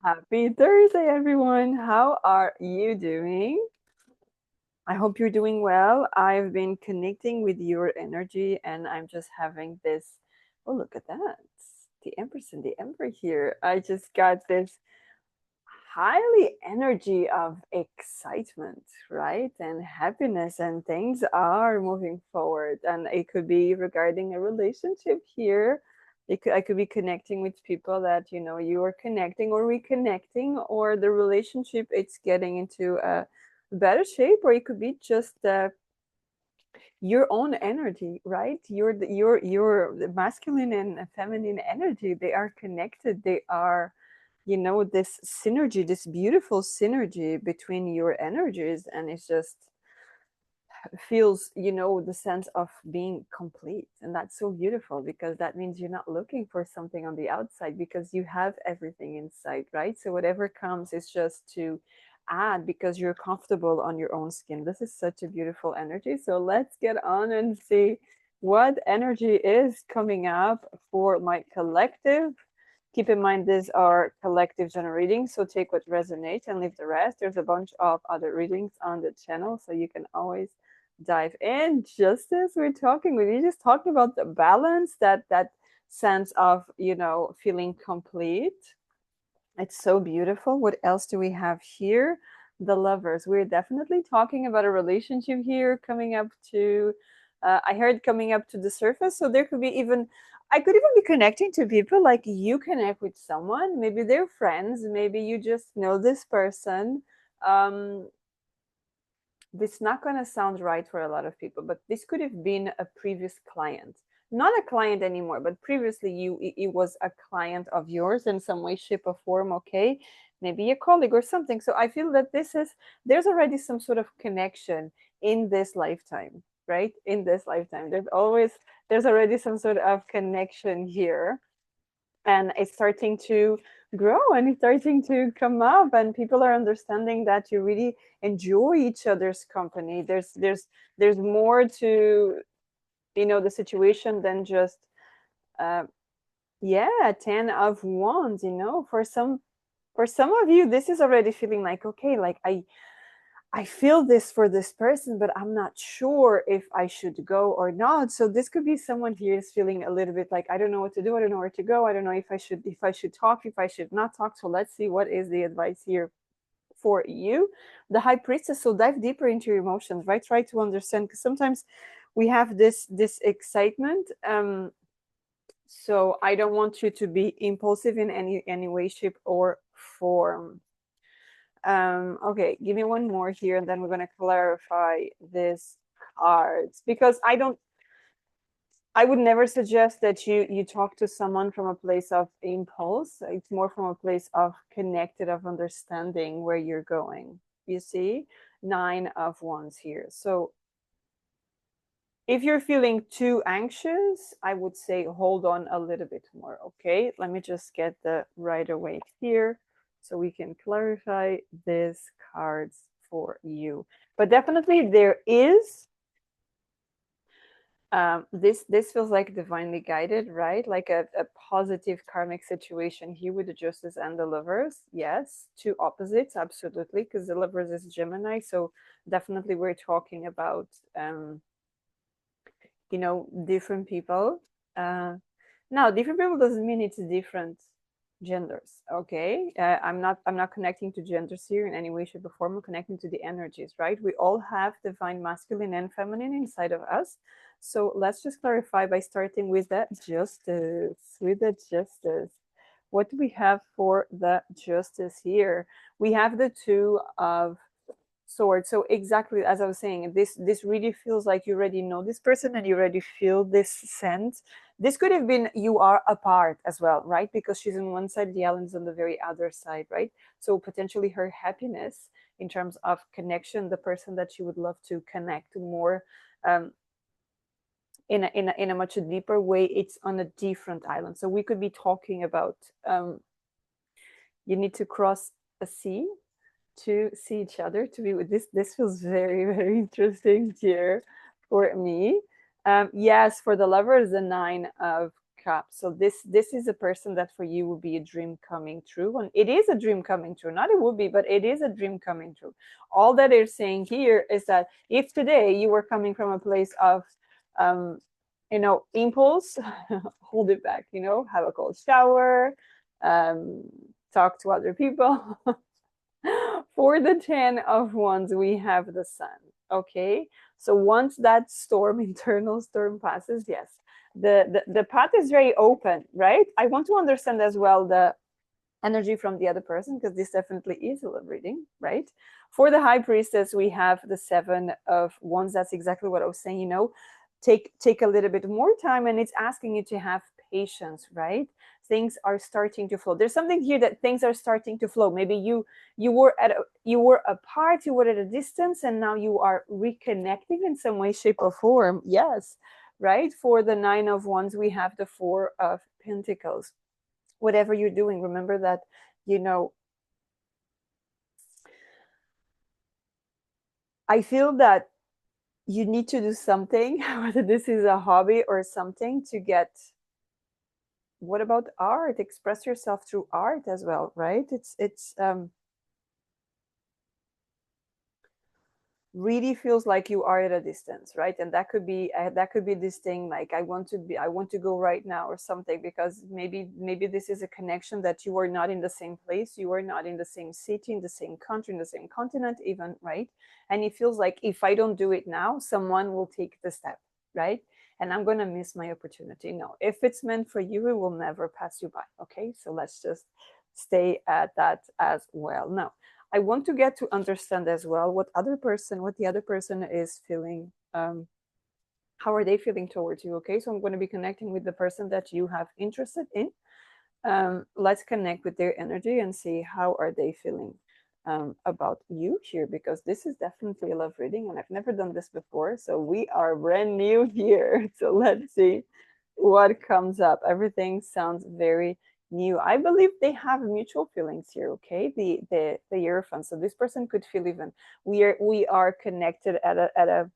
Happy Thursday, everyone. How are you doing? I hope you're doing well. I've been connecting with your energy and I'm just having this. Oh, look at that. The Empress and the Emperor here. I just got this highly energy of excitement, right? And happiness, and things are moving forward. And it could be regarding a relationship here. I could be connecting with people that you are connecting or reconnecting, or the relationship it's getting into a better shape, or it could be just your own energy, right? Your masculine and feminine energy, they are connected. They are, this synergy, this beautiful synergy between your energies, and it's just feels, the sense of being complete. And that's so beautiful, because that means you're not looking for something on the outside, because you have everything inside, right? So whatever comes is just to add, because you're comfortable on your own skin. This is such a beautiful energy. So let's get on and see what energy is coming up for my collective. Keep in mind, these are collective general readings, so take what resonates and leave the rest. There's a bunch of other readings on the channel, so you can always dive in. Just as we're talking, we just talking about the balance, that sense of, feeling complete. It's so beautiful. What else do we have here? The lovers. We're definitely talking about a relationship here coming up to, I heard coming up to the surface. So there could be even, I could even be connecting to people, like you connect with someone. Maybe they're friends. Maybe you just know this person. Um, this not going to sound right for a lot of people, but this could have been a previous client. Not a client anymore, but previously it was a client of yours in some way, shape, or form. Okay, maybe a colleague or something. So I feel that there's already some sort of connection in this lifetime, right? In this lifetime, there's already some sort of connection here, and it's starting to grow, and it's starting to come up, and people are understanding that you really enjoy each other's company. There's more to, the situation than just uh yeah, 10 of wands. For some of you, this is already feeling like, okay, like I feel this for this person, but I'm not sure if I should go or not. So this could be someone here is feeling a little bit like, I don't know what to do. I don't know where to go. I don't know if I should talk, if I should not talk. So let's see what is the advice here for you. The High Priestess. So dive deeper into your emotions, right? Try to understand, because sometimes we have this excitement. So I don't want you to be impulsive in any way, shape, or form. Okay, give me one more here, and then we're going to clarify this cards, because I would never suggest that you talk to someone from a place of impulse. It's more from a place of connected, of understanding where you're going. You see, 9 of Wands here. So if you're feeling too anxious, I would say hold on a little bit more. Okay, let me just get the Rider-Waite here so we can clarify these cards for you. But definitely there is this feels like divinely guided, right? Like a positive karmic situation here with the Justice and the Lovers. Yes, two opposites, absolutely, because the Lovers is Gemini. So definitely we're talking about different people. Now, different people doesn't mean it's different genders. Okay, I'm not connecting to genders here in any way, shape, or form. I'm connecting to the energies, right? We all have divine masculine and feminine inside of us. So let's just clarify by starting with the Justice. With the Justice, what do we have for the Justice here? We have the Two of Swords. So exactly as I was saying, this really feels like you already know this person, and you already feel this sense. This could have been you are apart as well, right? Because she's on one side, the Allen's on the very other side, right? So potentially her happiness in terms of connection, the person that she would love to connect more, in a much deeper way, it's on a different island. So we could be talking about, you need to cross a sea to see each other, to be with this feels very, very interesting here for me. Yes, for the Lovers, the 9 of Cups. So this is a person that for you would be a dream coming true, and it is a dream coming true. Not it would be, but it is a dream coming true. All that they're saying here is that if today you were coming from a place of, um, impulse, hold it back. Have a cold shower, um, talk to other people. For the 10 of Wands, we have the Sun. Okay, so once that storm, internal storm passes, yes, the path is very open, right? I want to understand as well the energy from the other person, because this definitely is a love reading, right? For the High Priestess, we have the 7 of Wands. That's exactly what I was saying. Take a little bit more time, and it's asking you to have patience, right? Things are starting to flow. There's something here that things are starting to flow. Maybe you were apart, you were at a distance, and now you are reconnecting in some way, shape, or form. Yes, right. For the 9 of Wands, we have the 4 of Pentacles. Whatever you're doing, remember that, you know I feel that you need to do something, whether this is a hobby or something, to get. What about art? Express yourself through art as well, right? It's really feels like you are at a distance, right? And that could be this thing like, I want to go right now or something, because maybe this is a connection that you are not in the same place, you are not in the same city, in the same country, in the same continent even, right? And it feels like, if I don't do it now, someone will take the step, right? And I'm going to miss my opportunity. No, if it's meant for you, it will never pass you by. Okay, so let's just stay at that as well. Now, I want to get to understand as well what the other person is feeling. How are they feeling towards you? Okay, so I'm going to be connecting with the person that you have interested in. Let's connect with their energy and see how are they feeling about you here, because this is definitely a love reading, and I've never done this before, so we are brand new here. So let's see what comes up. Everything sounds very new. I believe they have mutual feelings here. Okay, the Hierophant. So this person could feel even we are connected at a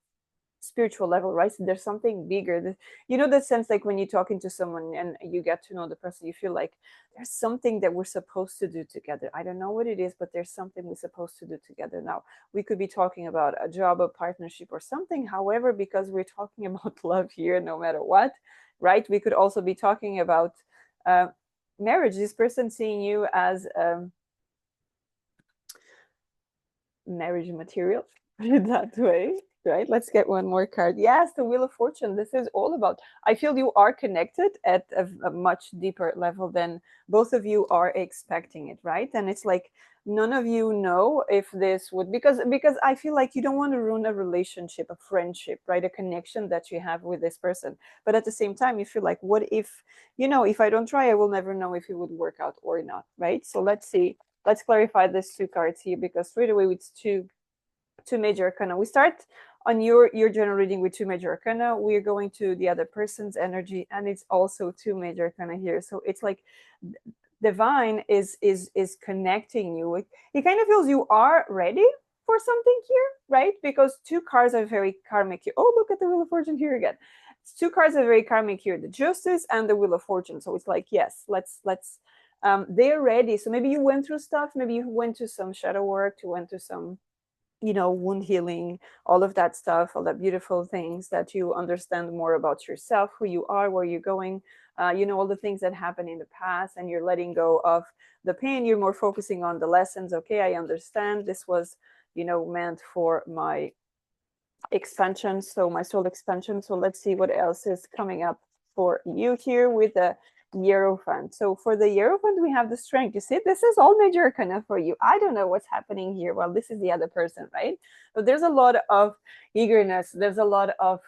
spiritual level, right? So there's something bigger. The sense like when you're talking to someone and you get to know the person, you feel like there's something that we're supposed to do together. I don't know what it is, but there's something we're supposed to do together. Now, we could be talking about a job, a partnership, or something. However, because we're talking about love here, no matter what, right? We could also be talking about uh, marriage. This person seeing you as marriage material, put it that way, right? Let's get one more card. Yes, the Wheel of Fortune. This is all about, I feel you are connected at a much deeper level than both of you are expecting it, right? And it's like none of you know if this would, because I feel like you don't want to ruin a relationship, a friendship, right? A connection that you have with this person. But at the same time, you feel like, what if I don't try, I will never know if it would work out or not, right? So let's clarify these 2 cards here, because straight away it's two major arcana. We start on your general reading with 2 major arcana. We're going to the other person's energy, and it's also 2 major arcana here. So it's like divine is connecting you. It kind of feels you are ready for something here, right? Because 2 cards are very karmic here. Oh, look at the Wheel of Fortune here again. It's 2 cards are very karmic here: the Justice and the Wheel of Fortune. So it's like, yes, let's they're ready. So maybe you went through stuff, maybe you went to some shadow work, you went to some wound healing, all of that stuff, all that beautiful things that you understand more about yourself, who you are, where you're going, all the things that happened in the past, and you're letting go of the pain. You're more focusing on the lessons. Okay, I understand this was meant for my expansion, so my soul expansion. So let's see what else is coming up for you here with the Hierophant. So for the Hierophant, we have the Strength. You see, this is all major arcana for you. I don't know what's happening here. Well, this is the other person, right? But there's a lot of eagerness. There's a lot of,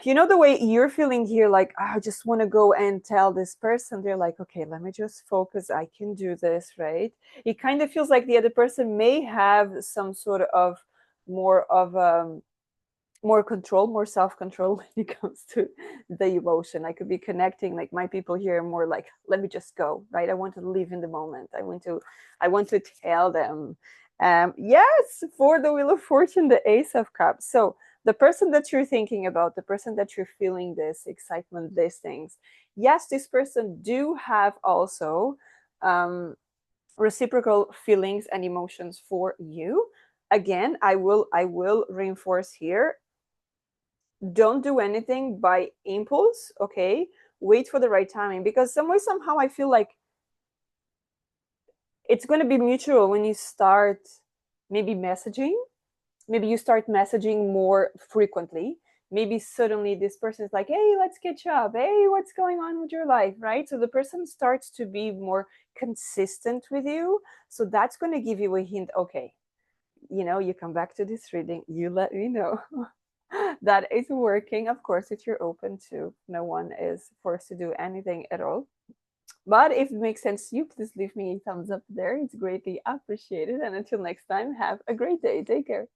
the way you're feeling here, like, I just want to go and tell this person. They're like, okay, let me just focus. I can do this, right? It kind of feels like the other person may have some sort of more of more control, more self-control when it comes to the emotion. I could be connecting, like my people here are more like, let me just go, right? I want to live in the moment. I want to tell them. Yes, for the Wheel of Fortune, the Ace of Cups. So the person that you're thinking about, the person that you're feeling this excitement, these things, Yes, this person do have also um, reciprocal feelings and emotions for you. Again, I will reinforce here, don't do anything by impulse, okay? Wait for the right timing, because some way somehow I feel like it's going to be mutual when you start maybe messaging. Maybe you start messaging more frequently. Maybe suddenly this person is like, hey, let's catch up, hey, what's going on with your life, right? So the person starts to be more consistent with you. So that's going to give you a hint, okay, you come back to this reading, you let me know that it's working. Of course, if you're open to, no one is forced to do anything at all. But if it makes sense to you, please leave me a thumbs up there. It's greatly appreciated. And until next time, have a great day. Take care.